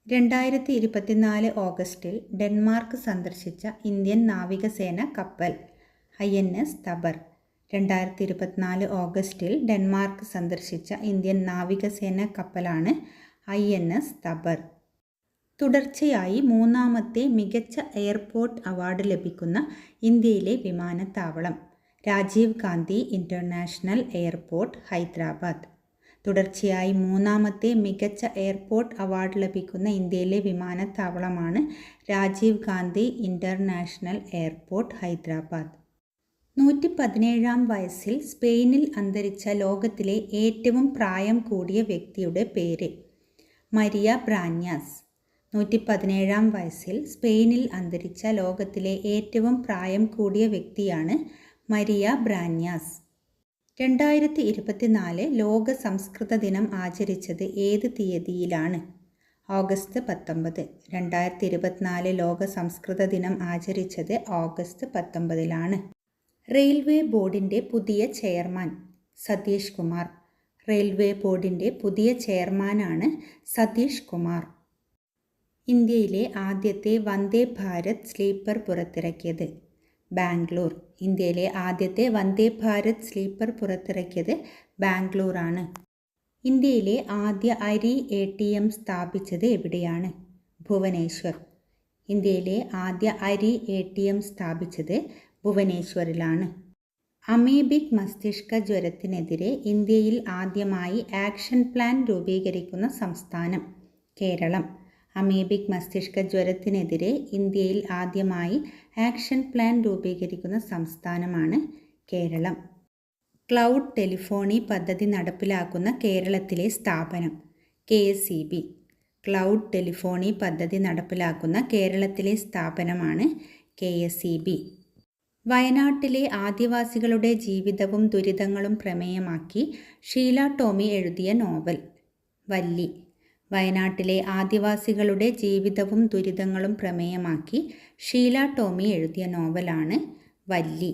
2024 ഓഗസ്റ്റിൽ ഡെൻമാർക്ക് സന്ദർശിച്ച ഇന്ത്യൻ നാവികസേന കപ്പൽ INS തബർ. 2024 ഓഗസ്റ്റിൽ ഡെൻമാർക്ക് സന്ദർശിച്ച ഇന്ത്യൻ നാവികസേന കപ്പലാണ് INS തബർ. തുടർച്ചയായി മൂന്നാമത്തെ മികച്ച എയർപോർട്ട് അവാർഡ് ലഭിക്കുന്ന ഇന്ത്യയിലെ വിമാനത്താവളം രാജീവ് ഗാന്ധി ഇൻ്റർനാഷണൽ എയർപോർട്ട്, ഹൈദരാബാദ്. തുടർച്ചയായി മൂന്നാമത്തെ മികച്ച എയർപോർട്ട് അവാർഡ് ലഭിക്കുന്ന ഇന്ത്യയിലെ വിമാനത്താവളമാണ് രാജീവ് ഗാന്ധി ഇൻ്റർനാഷണൽ എയർപോർട്ട്, ഹൈദരാബാദ്. 117-ാം വയസ്സിൽ സ്പെയിനിൽ അന്തരിച്ച ലോകത്തിലെ ഏറ്റവും പ്രായം കൂടിയ വ്യക്തിയുടെ പേര് മരിയ ബ്രാന്യാസ്. 117-ാം വയസ്സിൽ സ്പെയിനിൽ അന്തരിച്ച ലോകത്തിലെ ഏറ്റവും പ്രായം കൂടിയ വ്യക്തിയാണ് മരിയ ബ്രാന്യാസ്. 2024 ലോക സംസ്കൃത ദിനം ആചരിച്ചത് ഏത് തീയതിയിലാണ്? ഓഗസ്റ്റ് 19. 2024 ലോക സംസ്കൃത ദിനം ആചരിച്ചത് ഓഗസ്റ്റ് 19-ലാണ്. റെയിൽവേ ബോർഡിൻ്റെ പുതിയ ചെയർമാൻ സതീഷ് കുമാർ. റെയിൽവേ ബോർഡിൻ്റെ പുതിയ ചെയർമാനാണ് സതീഷ് കുമാർ. ഇന്ത്യയിലെ ആദ്യത്തെ വന്ദേ ഭാരത് സ്ലീപ്പർ പുറത്തിറക്കിയത് ബാംഗ്ലൂർ. ഇന്ത്യയിലെ ആദ്യത്തെ വന്ദേ ഭാരത് സ്ലീപ്പർ പുറത്തിറക്കിയത് ബാംഗ്ലൂരാണ്. ഇന്ത്യയിലെ ആദ്യ അരി ATM സ്ഥാപിച്ചത് എവിടെയാണ്? ഭുവനേശ്വർ. ഇന്ത്യയിലെ ആദ്യ അരി ATM സ്ഥാപിച്ചത് ഭുവനേശ്വറിലാണ്. അമീബിക് മസ്തിഷ്ക ജ്വരത്തിനെതിരെ ഇന്ത്യയിൽ ആദ്യമായി ആക്ഷൻ പ്ലാൻ രൂപീകരിക്കുന്ന സംസ്ഥാനം കേരളം. അമീബിക് മസ്തിഷ്ക ജ്വരത്തിനെതിരെ ഇന്ത്യയിൽ ആദ്യമായി ആക്ഷൻ പ്ലാൻ രൂപീകരിക്കുന്ന സംസ്ഥാനമാണ് കേരളം. ക്ലൗഡ് ടെലിഫോണി പദ്ധതി നടപ്പിലാക്കുന്ന കേരളത്തിലെ സ്ഥാപനം KSEB. ക്ലൗഡ് ടെലിഫോണി പദ്ധതി നടപ്പിലാക്കുന്ന കേരളത്തിലെ സ്ഥാപനമാണ് KSEB. വയനാട്ടിലെ ആദിവാസികളുടെ ജീവിതവും ദുരിതങ്ങളും പ്രമേയമാക്കി ഷീല ടോമി എഴുതിയ നോവൽ വല്ലി. വയനാട്ടിലെ ആദിവാസികളുടെ ജീവിതവും ദുരിതങ്ങളും പ്രമേയമാക്കി ഷീല ടോമി എഴുതിയ നോവലാണ് വല്ലി.